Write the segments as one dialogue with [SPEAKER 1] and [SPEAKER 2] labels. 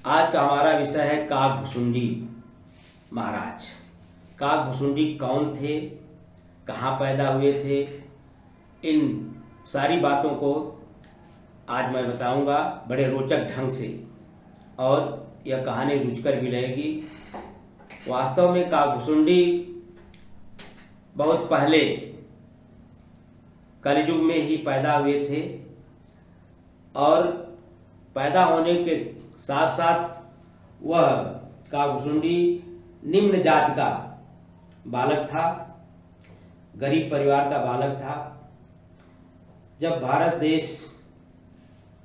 [SPEAKER 1] आज का हमारा विषय है काकभुसुंडी महाराज। काकभुसुंडी कौन थे, कहाँ पैदा हुए थे, इन सारी बातों को आज मैं बताऊंगा बड़े रोचक ढंग से, और यह कहानी रुचकर भी रहेगी। वास्तव में काकभुसुंडी बहुत पहले कलयुग में ही पैदा हुए थे, और पैदा होने के साथ साथ वह काकभुसुंडी निम्न जाति का बालक था, गरीब परिवार का बालक था। जब भारत देश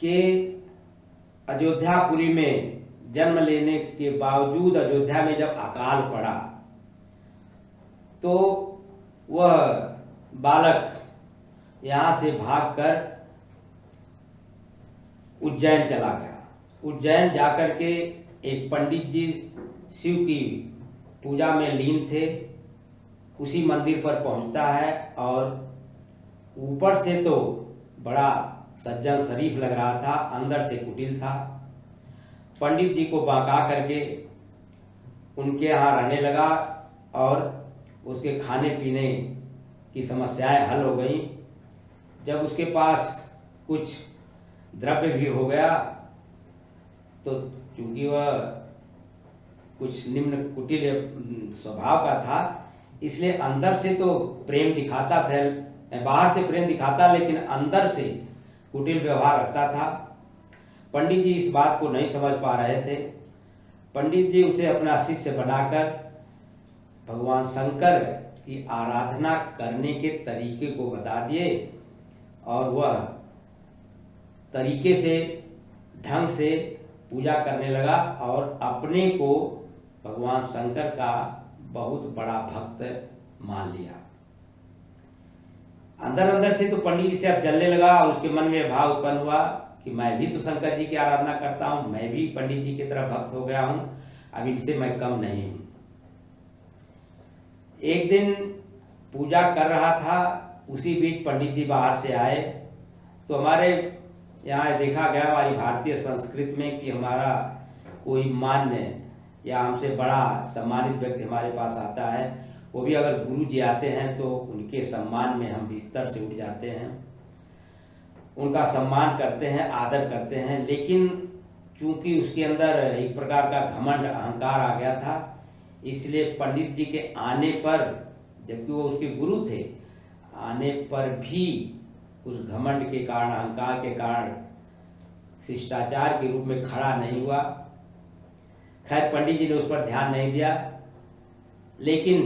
[SPEAKER 1] के अयोध्यापुरी में जन्म लेने के बावजूद अयोध्या में जब अकाल पड़ा तो वह बालक यहाँ से भागकर उज्जैन चला गया। उज्जैन जाकर के एक पंडित जी शिव की पूजा में लीन थे, उसी मंदिर पर पहुंचता है और ऊपर से तो बड़ा सज्जन शरीफ लग रहा था, अंदर से कुटिल था। पंडित जी को बहका करके उनके यहाँ रहने लगा और उसके खाने पीने की समस्याएं हल हो गई। जब उसके पास कुछ द्रव्य भी हो गया तो चूंकि वह कुछ निम्न कुटिल स्वभाव का था, इसलिए अंदर से तो प्रेम दिखाता था, बाहर से प्रेम दिखाता लेकिन अंदर से कुटिल व्यवहार रखता था। पंडित जी इस बात को नहीं समझ पा रहे थे। पंडित जी उसे अपना शिष्य बनाकर भगवान शंकर की आराधना करने के तरीके को बता दिए, और वह तरीके से ढंग से पूजा करने लगा और अपने को भगवान शंकर का बहुत बड़ा भक्त मान लिया। अंदर अंदर से तो पंडित जी से अब जलने लगा और उसके मन में भाव उत्पन्न हुआ कि मैं भी तो शंकर जी की आराधना करता हूँ, मैं भी पंडित जी की तरह भक्त हो गया हूँ, अब इनसे मैं कम नहीं हूँ। एक दिन पूजा कर रहा था, उसी बीच पंडित जी बाहर से आए। तो हमारे यहाँ देखा गया हमारी भारतीय संस्कृति में कि हमारा कोई मान्य या हमसे बड़ा सम्मानित व्यक्ति हमारे पास आता है, वो भी अगर गुरु जी आते हैं तो उनके सम्मान में हम बिस्तर से उठ जाते हैं, उनका सम्मान करते हैं, आदर करते हैं। लेकिन चूंकि उसके अंदर एक प्रकार का घमंड अहंकार आ गया था, इसलिए पंडित जी के आने पर, जबकि वो उसके गुरु थे, आने पर भी उस घमंड के कारण, अहंकार के कारण शिष्टाचार के रूप में खड़ा नहीं हुआ। खैर पंडित जी ने उस पर ध्यान नहीं दिया। लेकिन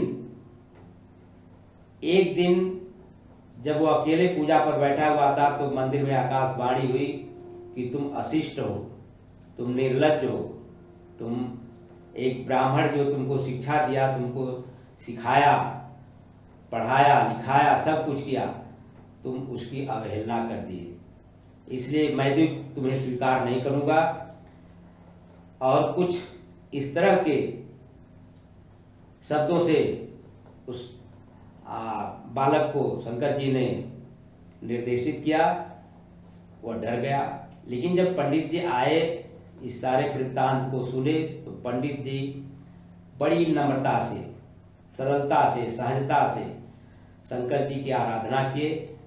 [SPEAKER 1] एक दिन जब वो अकेले पूजा पर बैठा हुआ था तो मंदिर में आकाशवाणी हुई कि तुम अशिष्ट हो, तुम निर्लज्ज हो, तुम एक ब्राह्मण जो तुमको शिक्षा दिया, तुमको सिखाया, पढ़ाया, लिखाया, सब कुछ किया, तुम उसकी अवहेलना कर दिए, इसलिए मैं भी तुम्हें स्वीकार नहीं करूँगा। और कुछ इस तरह के शब्दों से उस बालक को शंकर जी ने निर्देशित किया। वह डर गया। लेकिन जब पंडित जी आए, इस सारे वृत्तांत को सुने, तो पंडित जी बड़ी नम्रता से, सरलता से, सहजता से शंकर जी की आराधना किए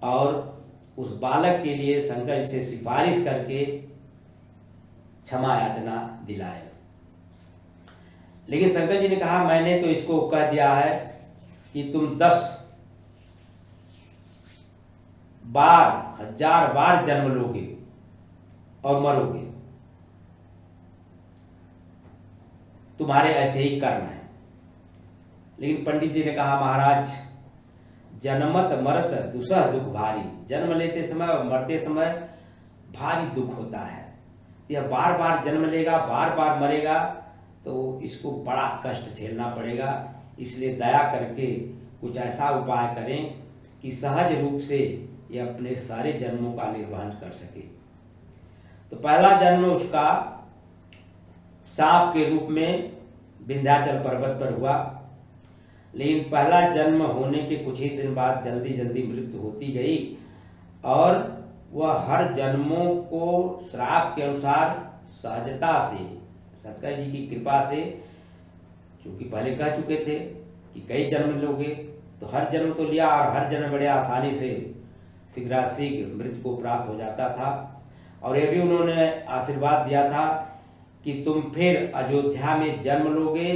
[SPEAKER 1] और उस बालक के लिए शंकर जी से सिफारिश करके क्षमा याचना दिलाए। लेकिन शंकर जी ने कहा, मैंने तो इसको कह दिया है कि तुम 10 बार, 1000 बार जन्म लोगे और मरोगे, तुम्हारे ऐसे ही कर्म है। लेकिन पंडित जी ने कहा, महाराज, जन्मत मरत दुसह दुख भारी, जन्म लेते समय और मरते समय भारी दुख होता है। यह बार बार जन्म लेगा, बार बार मरेगा, तो इसको बड़ा कष्ट झेलना पड़ेगा। इसलिए दया करके कुछ ऐसा उपाय करें कि सहज रूप से यह अपने सारे जन्मों का निर्वहन कर सके। तो पहला जन्म उसका सांप के रूप में विंध्याचल पर्वत पर हुआ। लेकिन पहला जन्म होने के कुछ ही दिन बाद जल्दी जल्दी मृत्यु होती गई और वह हर जन्मों को श्राप के अनुसार सहजता से, शंकर जी की कृपा से, चूंकि पहले कह चुके थे कि कई जन्म लोगे, तो हर जन्म तो लिया और हर जन्म बड़े आसानी से शीघ्रातिशीघ्र मृत्यु को प्राप्त हो जाता था। और ये भी उन्होंने आशीर्वाद दिया था कि तुम फिर अयोध्या में जन्म लोगे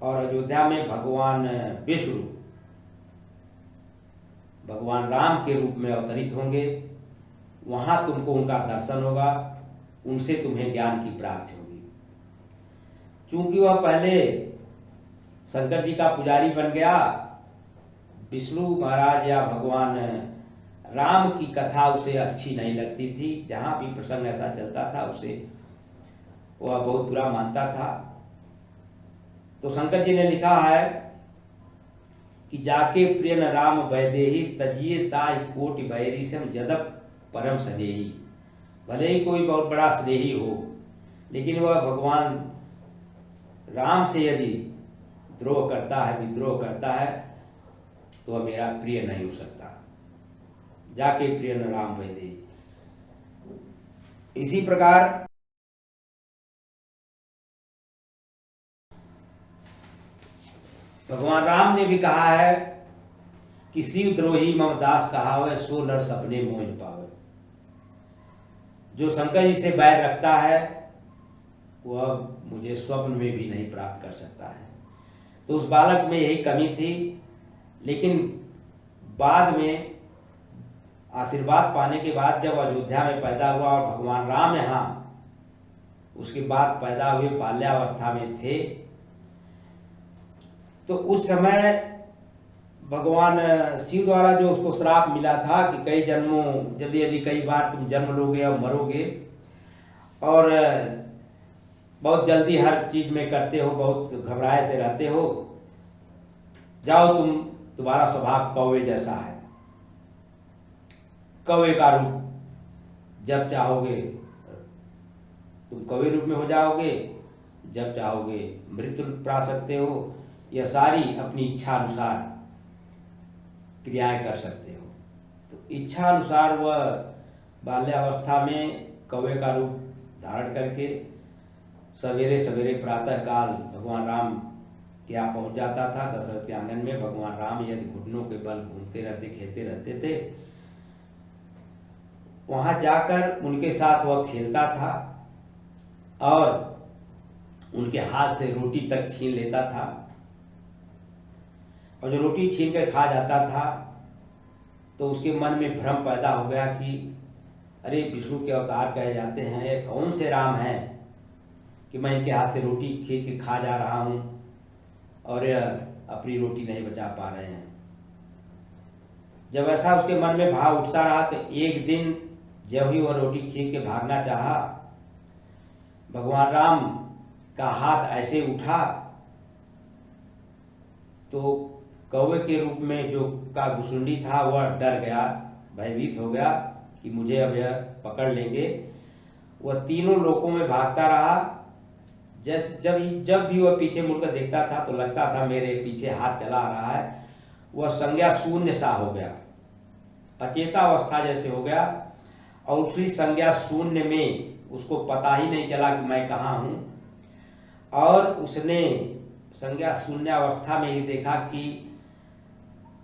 [SPEAKER 1] और अयोध्या में भगवान विष्णु भगवान राम के रूप में अवतरित होंगे, वहां तुमको उनका दर्शन होगा, उनसे तुम्हें ज्ञान की प्राप्ति होगी। चूंकि वह पहले शंकर जी का पुजारी बन गया, विष्णु महाराज या भगवान राम की कथा उसे अच्छी नहीं लगती थी, जहां भी प्रसंग ऐसा चलता था उसे वह बहुत बुरा मानता था। तो शंकर जी ने लिखा है कि जाके प्रिय न राम वैदेही तजिए ताहि कोटि बैरिसम जदप परम स्नेही। भले ही कोई बहुत बड़ा स्नेही हो, लेकिन वह भगवान राम से यदि द्रोह करता है, विद्रोह करता है, तो वह मेरा प्रिय नहीं हो सकता। जाके प्रिय न राम वैदेही। इसी प्रकार भगवान राम ने भी कहा है कि शिव द्रोही मम दास कहावे, सो नर सपने मोह पावे। जो शंकर जी से बैर रखता है वह मुझे स्वप्न में भी नहीं प्राप्त कर सकता है। तो उस बालक में यही कमी थी, लेकिन बाद में आशीर्वाद पाने के बाद जब अयोध्या में पैदा हुआ और भगवान राम यहाँ उसके बाद पैदा हुए बाल्यावस्था में थे, तो उस समय भगवान शिव द्वारा जो उसको श्राप मिला था कि कई जन्मों यदि कई बार तुम जन्म लोगे और मरोगे, और बहुत जल्दी हर चीज में करते हो, बहुत घबराए से रहते हो, जाओ तुम्हारा स्वभाव कौवे जैसा है, कौवे का रूप, जब चाहोगे तुम कौवे रूप में हो जाओगे, जब चाहोगे मृत्यु पा सकते हो, यह सारी अपनी इच्छा अनुसार क्रियाएं कर सकते हो। तो इच्छा अनुसार वह बाल्यावस्था में कौवे का रूप धारण करके सवेरे सवेरे प्रातः काल भगवान राम के यहाँ पहुंच जाता था। दशरथ के आंगन में भगवान राम यदि घुटनों के बल घूमते रहते, खेलते रहते थे, वहां जाकर उनके साथ वह खेलता था और उनके हाथ से रोटी तक छीन लेता था। और जो रोटी छीन कर खा जाता था तो उसके मन में भ्रम पैदा हो गया कि अरे विष्णु के अवतार कहे जाते हैं, ये कौन से राम हैं कि मैं इनके हाथ से रोटी खींच के खा जा रहा हूं और अपनी रोटी नहीं बचा पा रहे हैं। जब ऐसा उसके मन में भाव उठता रहा तो एक दिन जब ही वह रोटी खींच के भागना चाहा, भगवान राम का हाथ ऐसे उठा तो कौवे के रूप में जो का घुसुंडी था वह डर गया, भयभीत हो गया कि मुझे अब यह पकड़ लेंगे। वह तीनों लोकों में भागता रहा। जब भी वह पीछे मुड़कर देखता था तो लगता था मेरे पीछे हाथ चला आ रहा है। वह संज्ञा शून्य सा हो गया, अचेतावस्था जैसे हो गया, और उसी संज्ञा शून्य में उसको पता ही नहीं चला कि मैं कहाँ हूँ। और उसने संज्ञा शून्यावस्था में ही देखा कि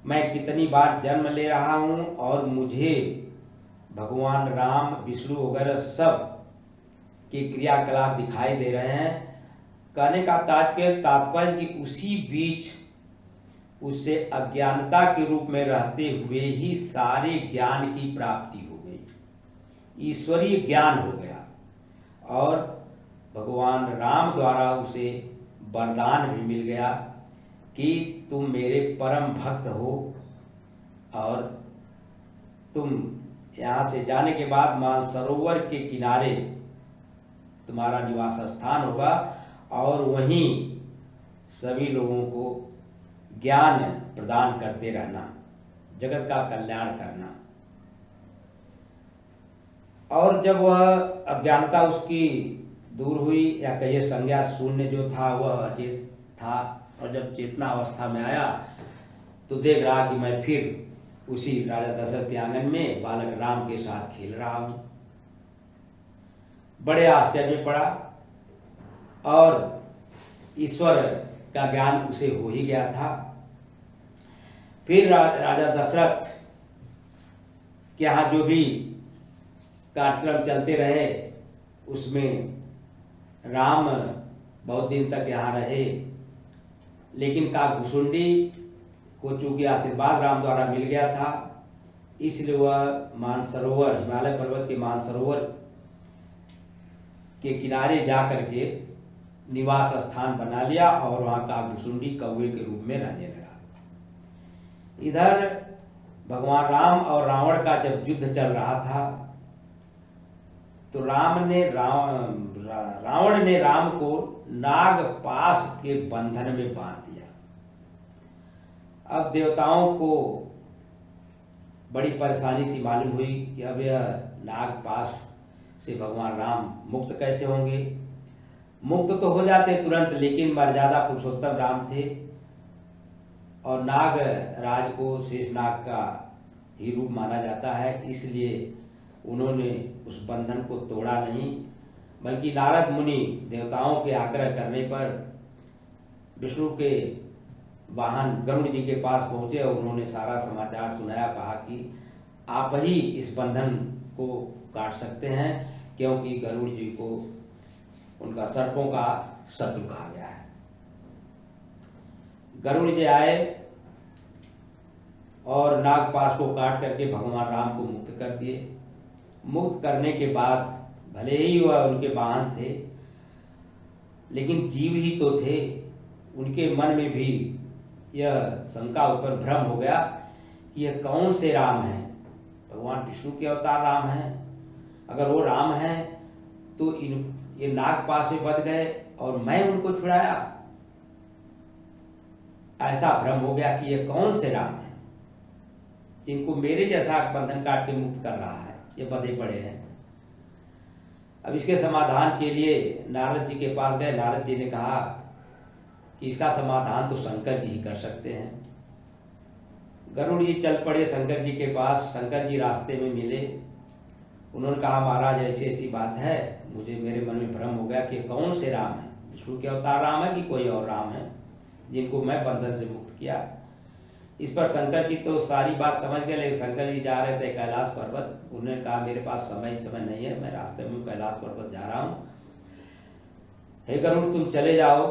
[SPEAKER 1] मैं कितनी बार जन्म ले रहा हूँ और मुझे भगवान राम, विष्णु वगैरह सब के क्रियाकलाप दिखाई दे रहे हैं। कहने का तात्पर्य कि उसी बीच उससे अज्ञानता के रूप में रहते हुए ही सारे ज्ञान की प्राप्ति हो गई, ईश्वरीय ज्ञान हो गया। और भगवान राम द्वारा उसे वरदान भी मिल गया कि तुम मेरे परम भक्त हो और तुम यहाँ से जाने के बाद मानसरोवर के किनारे तुम्हारा निवास स्थान होगा और वहीं सभी लोगों को ज्ञान प्रदान करते रहना, जगत का कल्याण करना। और जब वह अज्ञानता उसकी दूर हुई, या कहिए संज्ञा शून्य जो था वह अचेत था, और जब चेतना अवस्था में आया तो देख रहा कि मैं फिर उसी राजा दशरथ के आंगन में बालक राम के साथ खेल रहा हूँ। बड़े आश्चर्य में पड़ा और ईश्वर का ज्ञान उसे हो ही गया था। फिर राजा दशरथ के यहाँ जो भी कार्यक्रम चलते रहे उसमें राम बहुत दिन तक यहाँ रहे, लेकिन काकभुसुंडी को चूंकि आशीर्वाद राम द्वारा मिल गया था, इसलिए वह मानसरोवर, हिमालय पर्वत के मानसरोवर के किनारे जा करके निवास स्थान बना लिया और वहाँ काकभुसुंडी कौवे के रूप में रहने लगा। इधर भगवान राम और रावण का जब युद्ध चल रहा था तो रावण ने राम को नागपाश के बंधन में बांध दिया। अब देवताओं को बड़ी परेशानी सी मालूम हुई कि अब यह नागपाश से भगवान राम मुक्त कैसे होंगे। मुक्त तो हो जाते तुरंत, लेकिन मर्यादा पुरुषोत्तम राम थे और नाग राज को शेषनाग का ही रूप माना जाता है, इसलिए उन्होंने उस बंधन को तोड़ा नहीं, बल्कि नारद मुनि देवताओं के आग्रह करने पर विष्णु के वाहन गरुड़ जी के पास पहुँचे और उन्होंने सारा समाचार सुनाया। कहा कि आप ही इस बंधन को काट सकते हैं, क्योंकि गरुड़ जी को उनका सर्पों का शत्रु कहा गया है। गरुड़ जी आए और नागपाश को काट करके भगवान राम को मुक्त कर दिए। मुक्त करने के बाद भले ही वह उनके वाहन थे, लेकिन जीव ही तो थे, उनके मन में भी यह शंका ऊपर भ्रम हो गया कि यह कौन से राम हैं। भगवान विष्णु के अवतार राम हैं, अगर वो राम हैं तो ये नागपाश में बंध गए और मैं उनको छुड़ाया। ऐसा भ्रम हो गया कि ये कौन से राम हैं जिनको मेरे जैसा बंधन काट के मुक्त कर रहा है, ये बंधे पड़े हैं। अब इसके समाधान के लिए नारद जी के पास गए। नारद जी ने कहा कि इसका समाधान तो शंकर जी ही कर सकते हैं। गरुड़ जी चल पड़े शंकर जी के पास। शंकर जी रास्ते में मिले। उन्होंने कहा, महाराज ऐसी ऐसी बात है, मुझे मेरे मन में भ्रम हो गया कि कौन से राम है, विष्णु के अवतार राम है कि कोई और राम है जिनको मैं बंधन से मुक्त किया। इस पर शंकर जी तो सारी बात समझ गए, लेकिन शंकर जी जा रहे थे कैलाश पर्वत। उन्होंने कहा, मेरे पास समय नहीं है, मैं रास्ते में कैलाश पर्वत जा रहा हूँ। हे गरुड़, तुम चले जाओ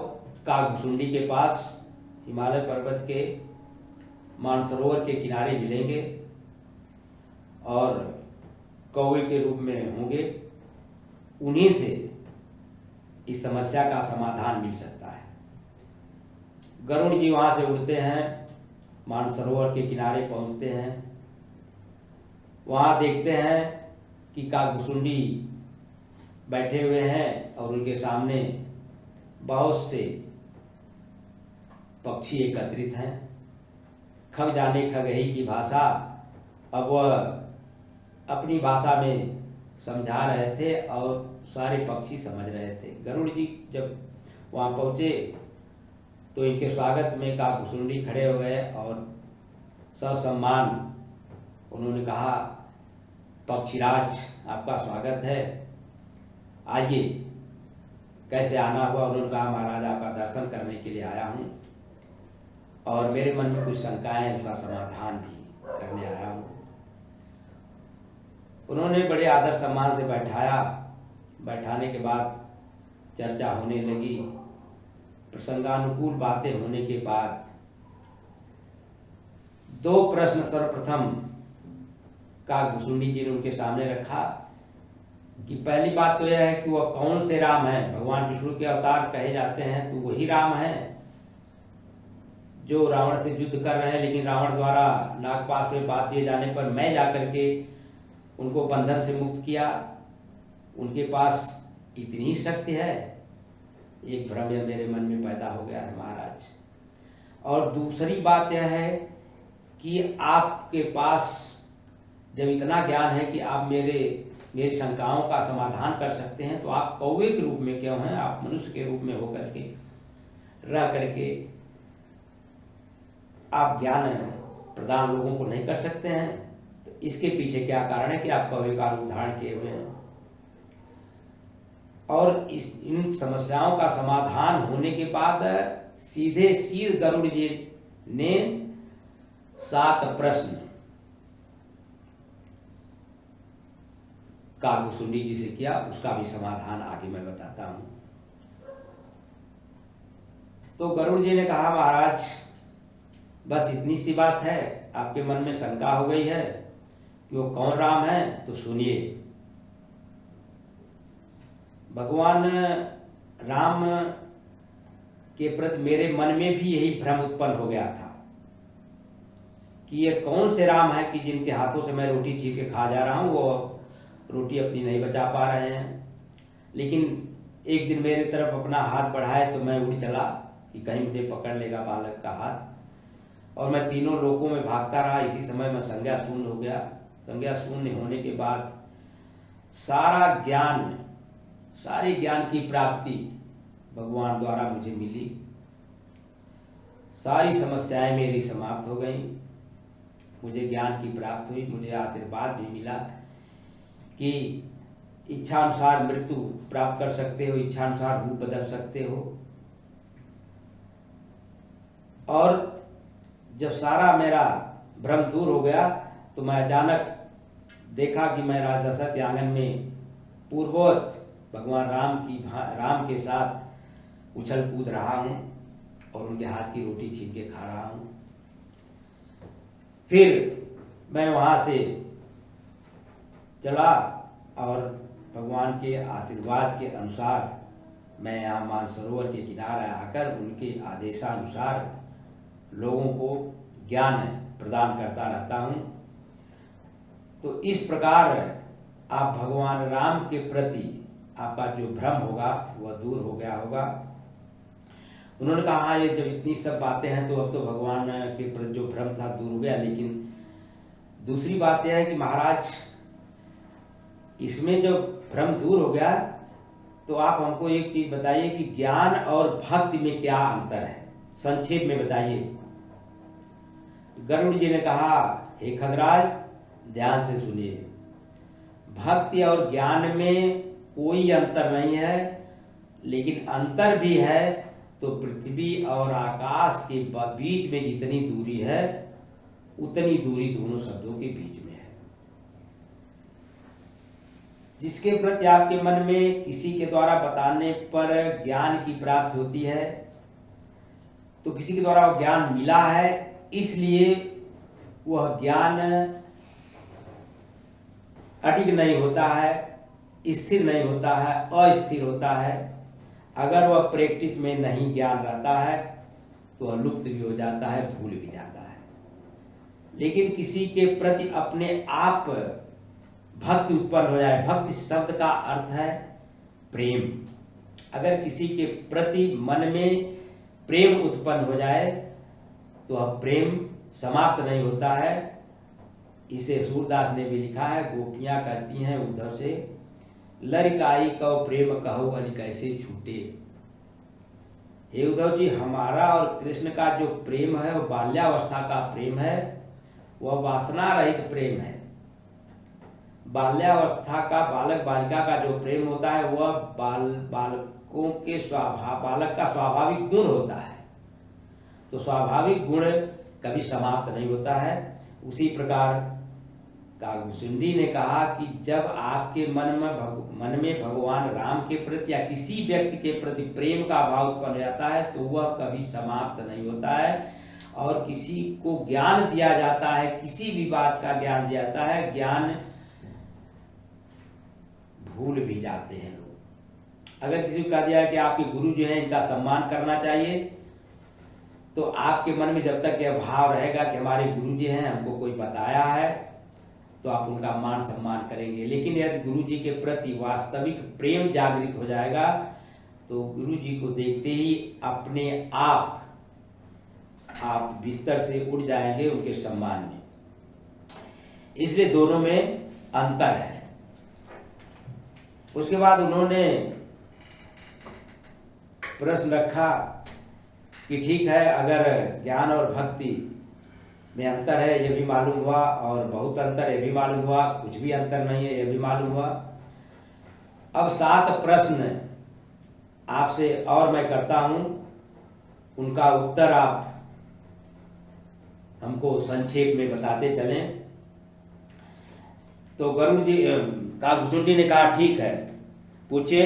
[SPEAKER 1] काकभुसुंडी के पास, हिमालय पर्वत के मानसरोवर के किनारे मिलेंगे और कौवे के रूप में होंगे। उन्हीं से इस समस्या का समाधान मिल सकता है। गरुड़ जी वहाँ से उड़ते हैं, मानसरोवर के किनारे पहुँचते हैं। वहाँ देखते हैं कि काकभुसुंडी बैठे हुए हैं और उनके सामने बहुत से पक्षी एकत्रित हैं। खग जाने खगही की भाषा, अब वह अपनी भाषा में समझा रहे थे और सारे पक्षी समझ रहे थे। गरुड़ जी जब वहाँ पहुँचे तो इनके स्वागत में काकभुसुंडी खड़े हो गए और ससम्मान उन्होंने कहा, पक्षीराज आपका स्वागत है, आइए। कैसे आना हुआ? उन्होंने कहा, महाराज आपका दर्शन करने के लिए आया हूँ और मेरे मन में कुछ शंकाएं हैं, उसका समाधान भी करने आया हूँ। उन्होंने बड़े आदर सम्मान से बैठाया। बैठाने के बाद चर्चा होने लगी। प्रसंगानुकूल बातें होने के बाद दो प्रश्न सर्वप्रथम काकभुसुंडी जी ने उनके सामने रखा कि पहली बात तो यह है कि वह कौन से राम हैं। भगवान विष्णु के अवतार कहे जाते हैं, तो वही राम हैं जो रावण से युद्ध कर रहे हैं, लेकिन रावण द्वारा नागपाश में बांध दिए जाने पर मैं जाकर के उनको बंधन से मुक्त किया। उनके पास इतनी शक्ति है। एक भ्रम यह मेरे मन में पैदा हो गया है महाराज। और दूसरी बात यह है कि आपके पास जब इतना ज्ञान है कि आप मेरी शंकाओं का समाधान कर सकते हैं, तो आप कौवे के रूप में क्यों हैं? आप मनुष्य के रूप में होकर के रह करके आप ज्ञान प्रदान लोगों को नहीं कर सकते हैं, तो इसके पीछे क्या कारण है कि आप कौवे का रूप धारण किए हुए हैं। और इन समस्याओं का समाधान होने के बाद सीधे सीध गरुड़ जी ने 7 प्रश्न कागभूषुंडी जी से किया, उसका भी समाधान आगे मैं बताता हूं। तो गरुड़ जी ने कहा, महाराज बस इतनी सी बात है, आपके मन में शंका हो गई है कि वो कौन राम है, तो सुनिए। भगवान राम के प्रति मेरे मन में भी यही भ्रम उत्पन्न हो गया था कि ये कौन से राम है कि जिनके हाथों से मैं रोटी छीन के खा जा रहा हूं, वो रोटी अपनी नहीं बचा पा रहे हैं। लेकिन एक दिन मेरे तरफ अपना हाथ बढ़ाए तो मैं उड़ चला कि कहीं मुझे पकड़ लेगा बालक का हाथ, और मैं तीनों लोकों में भागता रहा। इसी समय मैं संज्ञा शून्य हो गया। संज्ञा शून्य होने के बाद सारे ज्ञान की प्राप्ति भगवान द्वारा मुझे मिली। सारी समस्याएं मेरी समाप्त हो गईं, मुझे ज्ञान की प्राप्ति हुई। मुझे आशीर्वाद भी मिला कि इच्छा अनुसार मृत्यु प्राप्त कर सकते हो, इच्छा अनुसार रूप बदल सकते हो। और जब सारा मेरा भ्रम दूर हो गया तो मैं अचानक देखा कि मैं राजा दशरथ आंगन में पूर्ववत भगवान राम के साथ उछल कूद रहा हूं और उनके हाथ की रोटी छीन के खा रहा हूं। फिर मैं वहां से चला और भगवान के आशीर्वाद के अनुसार मैं यहाँ मानसरोवर के किनारे आकर उनके आदेशानुसार लोगों को ज्ञान प्रदान करता रहता हूँ। तो इस प्रकार आप भगवान राम के प्रति आपका जो भ्रम होगा वह दूर हो गया होगा। उन्होंने कहा, हाँ, ये जब इतनी सब बातें हैं तो अब तो भगवान के प्रति जो भ्रम था दूर हो गया। लेकिन दूसरी बात यह है कि महाराज, इसमें जब भ्रम दूर हो गया तो आप हमको एक चीज बताइए कि ज्ञान और भक्ति में क्या अंतर है, संक्षेप में बताइए। गरुड़ जी ने कहा, हे खगराज, ध्यान से सुनिए, भक्ति और ज्ञान में कोई अंतर नहीं है, लेकिन अंतर भी है तो पृथ्वी और आकाश के बीच में जितनी दूरी है उतनी दूरी दोनों शब्दों के बीच में है। जिसके प्रति आपके मन में किसी के द्वारा बताने पर ज्ञान की प्राप्ति होती है, तो किसी के द्वारा वो ज्ञान मिला है, इसलिए वह ज्ञान अटिक नहीं होता है, स्थिर नहीं होता है, अस्थिर होता है। अगर वह प्रैक्टिस में नहीं ज्ञान रहता है तो वह लुप्त भी हो जाता है, भूल भी जाता है। लेकिन किसी के प्रति अपने आप भक्ति उत्पन्न हो जाए, भक्ति शब्द का अर्थ है प्रेम। अगर किसी के प्रति मन में प्रेम उत्पन्न हो जाए तो वह प्रेम समाप्त नहीं होता है। इसे सूरदास ने भी लिखा है। गोपियां कहती हैं उद्धव से, लरिकाई कौ प्रेम कहो अज कैसे छूटे। हे उद्धव जी, हमारा और कृष्ण का जो प्रेम है वो बाल्यावस्था का प्रेम है, वह वासना रहित प्रेम है। बाल्यावस्था का बालक बालिका का जो प्रेम होता है वह बालकों के बालक का स्वाभाविक गुण होता है। तो स्वाभाविक गुण कभी समाप्त नहीं होता है। उसी प्रकार कागभूषुंडी ने कहा कि जब आपके मन में भगवान राम के प्रति या किसी व्यक्ति के प्रति प्रेम का भाव उत्पन्न जाता है तो वह कभी समाप्त नहीं होता है। और किसी को ज्ञान दिया जाता है, किसी भी बात का ज्ञान दिया जाता है, ज्ञान भूल भी जाते हैं लोग। अगर किसी को कहा दिया है कि आपके गुरु जो हैं इनका सम्मान करना चाहिए, तो आपके मन में जब तक यह भाव रहेगा कि हमारे गुरु जी हैं, हमको कोई बताया है, तो आप उनका मान सम्मान करेंगे। लेकिन यदि गुरु जी के प्रति वास्तविक प्रेम जागृत हो जाएगा तो गुरु जी को देखते ही अपने आप बिस्तर से उठ जाएंगे उनके सम्मान में। इसलिए दोनों में अंतर है। उसके बाद उन्होंने प्रश्न रखा कि ठीक है, अगर ज्ञान और भक्ति में अंतर है ये भी मालूम हुआ, और बहुत अंतर ये भी मालूम हुआ, कुछ भी अंतर नहीं है ये भी मालूम हुआ। अब 7 प्रश्न आपसे और मैं करता हूँ, उनका उत्तर आप हमको संक्षेप में बताते चलें। तो गरुड़ जी काकभुसुंडी ने कहा ठीक है, पूछिए।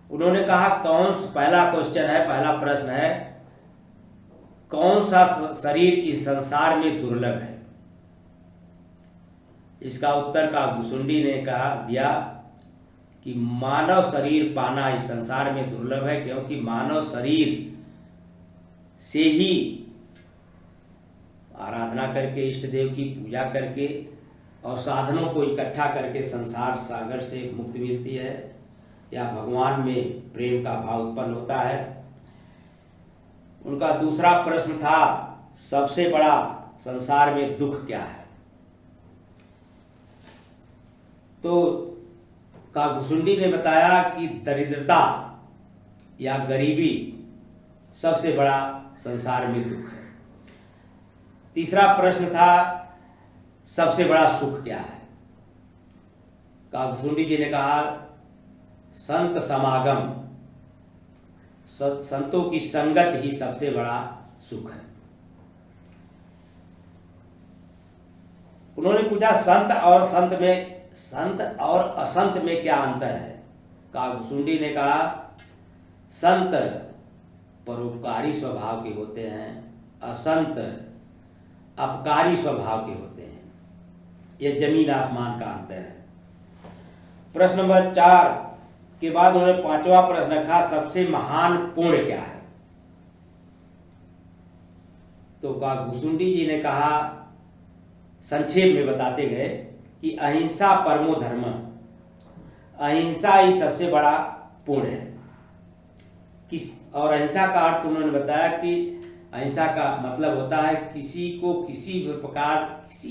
[SPEAKER 1] उन्होंने कहा पहला क्वेश्चन है, पहला प्रश्न है, कौन सा शरीर इस संसार में दुर्लभ है? इसका उत्तर काकभुसुंडी ने कहा दिया कि मानव शरीर पाना इस संसार में दुर्लभ है, क्योंकि मानव शरीर से ही आराधना करके, इष्ट देव की पूजा करके और साधनों को इकट्ठा करके संसार सागर से मुक्ति मिलती है, या भगवान में प्रेम का भाव उत्पन्न होता है। उनका दूसरा प्रश्न था, सबसे बड़ा संसार में दुख क्या है? तो काकभुसुंडी ने बताया कि दरिद्रता या गरीबी सबसे बड़ा संसार में दुख है। तीसरा प्रश्न था, सबसे बड़ा सुख क्या है? काकभुसुंडी जी ने कहा, संत समागम, संतों की संगत ही सबसे बड़ा सुख है। उन्होंने पूछा संत और असंत में क्या अंतर है? काकभुसुंडी ने कहा, संत परोपकारी स्वभाव के होते हैं, असंत अपकारी स्वभाव के होते हैं। यह जमीन आसमान का अंतर है। प्रश्न नंबर 4 के बाद उन्होंने 5वां प्रश्न रखा, सबसे महान पुण्य क्या है? तो काकभुसुंडी जी ने कहा, संक्षेप में बताते गए कि अहिंसा परमो धर्म, अहिंसा ही सबसे बड़ा पुण्य है। और अहिंसा का अर्थ उन्होंने बताया कि अहिंसा का मतलब होता है किसी को किसी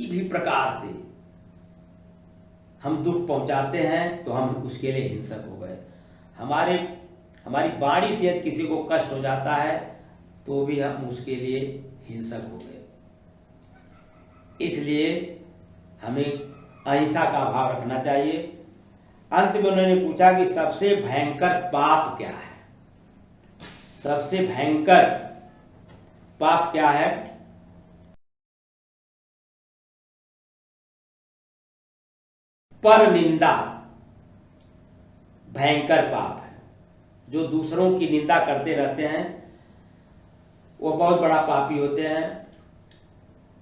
[SPEAKER 1] भी प्रकार से हम दुख पहुंचाते हैं तो हम उसके लिए हिंसक हो गए। हमारी वाणी से यदि किसी को कष्ट हो जाता है तो भी हम उसके लिए हिंसक हो गए। इसलिए हमें अहिंसा का भाव रखना चाहिए। अंत में उन्होंने पूछा कि सबसे भयंकर पाप क्या है? सबसे भयंकर पाप क्या है? पर निंदा भयंकर पाप है। जो दूसरों की निंदा करते रहते हैं वो बहुत बड़ा पापी होते हैं।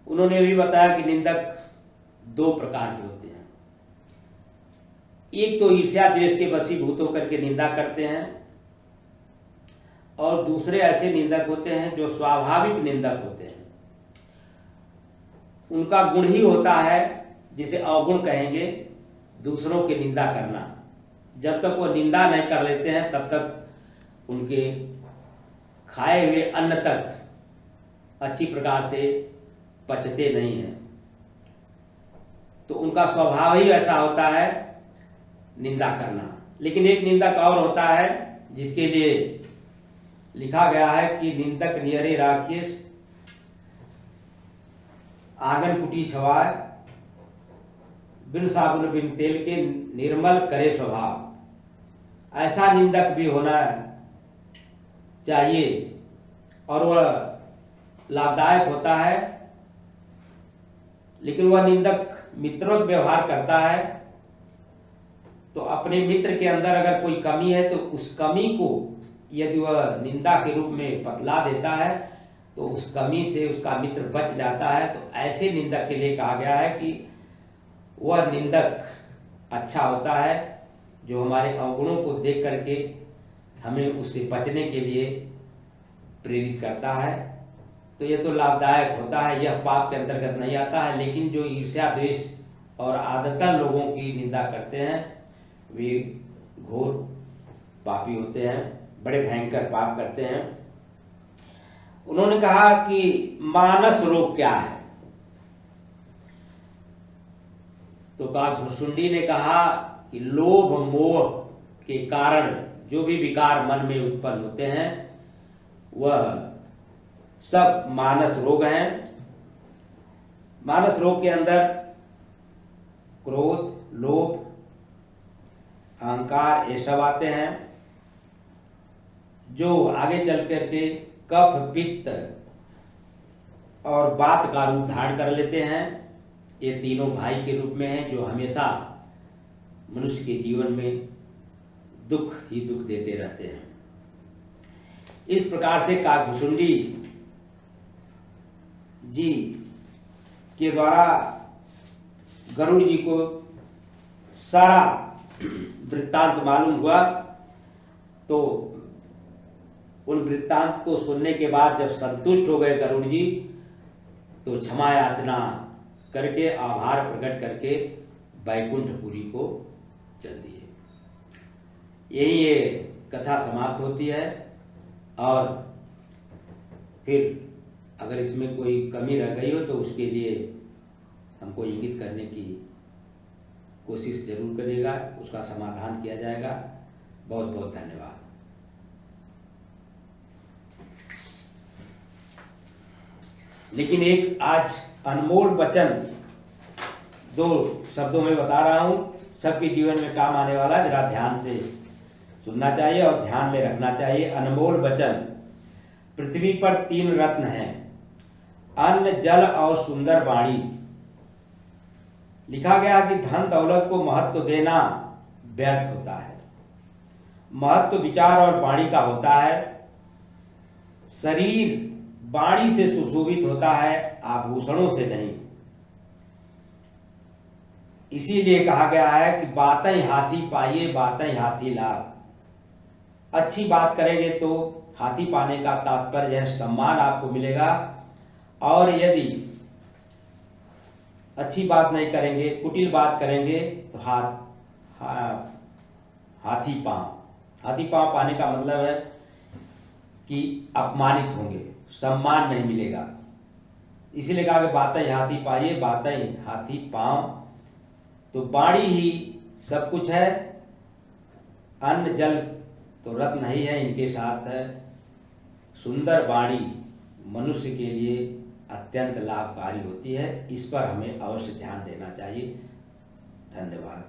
[SPEAKER 1] उन्होंने भी बताया कि निंदक 2 प्रकार के होते हैं। एक तो ईर्ष्या द्वेष के वशीभूत होकर के निंदा करते हैं, और दूसरे ऐसे निंदक होते हैं जो स्वाभाविक निंदक होते हैं। उनका गुण ही होता है, जिसे अवगुण कहेंगे, दूसरों की निंदा करना। जब तक वो निंदा नहीं कर लेते हैं तब तक उनके खाए हुए अन्न तक अच्छी प्रकार से पचते नहीं हैं। तो उनका स्वभाव ही ऐसा होता है निंदा करना। लेकिन एक निंदक और होता है जिसके लिए लिखा गया है कि निंदक नियरे राखिए आंगन कुटी छवाए, बिन साबुन बिन तेल के निर्मल करे स्वभाव। ऐसा निंदक भी होना चाहिए और वह लाभदायक होता है। लेकिन वह निंदक मित्रों व्यवहार करता है तो अपने मित्र के अंदर अगर कोई कमी है तो उस कमी को यदि वह निंदा के रूप में बतला देता है तो उस कमी से उसका मित्र बच जाता है। तो ऐसे निंदक के लिए कहा गया है कि वह निंदक अच्छा होता है जो हमारे अवगुणों को देख करके हमें उससे बचने के लिए प्रेरित करता है। तो ये तो लाभदायक होता है, यह पाप के अंतर्गत नहीं आता है। लेकिन जो ईर्ष्या द्वेष और आदतन लोगों की निंदा करते हैं वे घोर पापी होते हैं, बड़े भयंकर पाप करते हैं। उन्होंने कहा कि मानस रोग क्या है? तो काकभुसुंडी ने कहा कि लोभ मोह के कारण जो भी विकार मन में उत्पन्न होते हैं वह सब मानस रोग हैं। मानस रोग के अंदर क्रोध, लोभ, अहंकार ये सब आते हैं, जो आगे चल करके कफ, पित्त और वात का रूप धारण कर लेते हैं। ये तीनों भाई के रूप में हैं, जो हमेशा मनुष्य के जीवन में दुख ही दुख देते रहते हैं। इस प्रकार से काकभुशुंडी जी के द्वारा गरुड़ जी को सारा वृत्तांत मालूम हुआ। तो उन वृत्तांत को सुनने के बाद जब संतुष्ट हो गए गरुड़ जी, तो क्षमा याचना करके, आभार प्रकट करके वैकुंठपुरी को चल दिए। यही ये कथा समाप्त होती है। और फिर अगर इसमें कोई कमी रह गई हो तो उसके लिए हमको इंगित करने की कोशिश जरूर करिएगा, उसका समाधान किया जाएगा। बहुत बहुत धन्यवाद। लेकिन एक आज अनमोल वचन 2 शब्दों में बता रहा हूं, सबके जीवन में काम आने वाला, जरा ध्यान से सुनना चाहिए और ध्यान में रखना चाहिए। अनमोल वचन। पृथ्वी पर 3 रत्न हैं, अन्न, जल और सुंदर वाणी। लिखा गया कि धन दौलत को महत्व देना व्यर्थ होता है। महत्व विचार और वाणी का होता है। शरीर वाणी से सुशोभित होता है, आभूषणों से नहीं। इसीलिए कहा गया है कि बातें हाथी पाइए, बातें हाथी लाभ। अच्छी बात करेंगे तो हाथी पाने का तात्पर्य है सम्मान आपको मिलेगा, और यदि अच्छी बात नहीं करेंगे, कुटिल बात करेंगे तो हाथी पांव पाने का मतलब है कि अपमानित होंगे, सम्मान नहीं मिलेगा। इसीलिए कहा कि बातें हाथी पाइए, बातें हाथी पांव। तो वाणी ही सब कुछ है। अन्न जल तो रत्न नहीं है, इनके साथ है सुंदर वाणी, मनुष्य के लिए अत्यंत लाभकारी होती है। इस पर हमें अवश्य ध्यान देना चाहिए। धन्यवाद।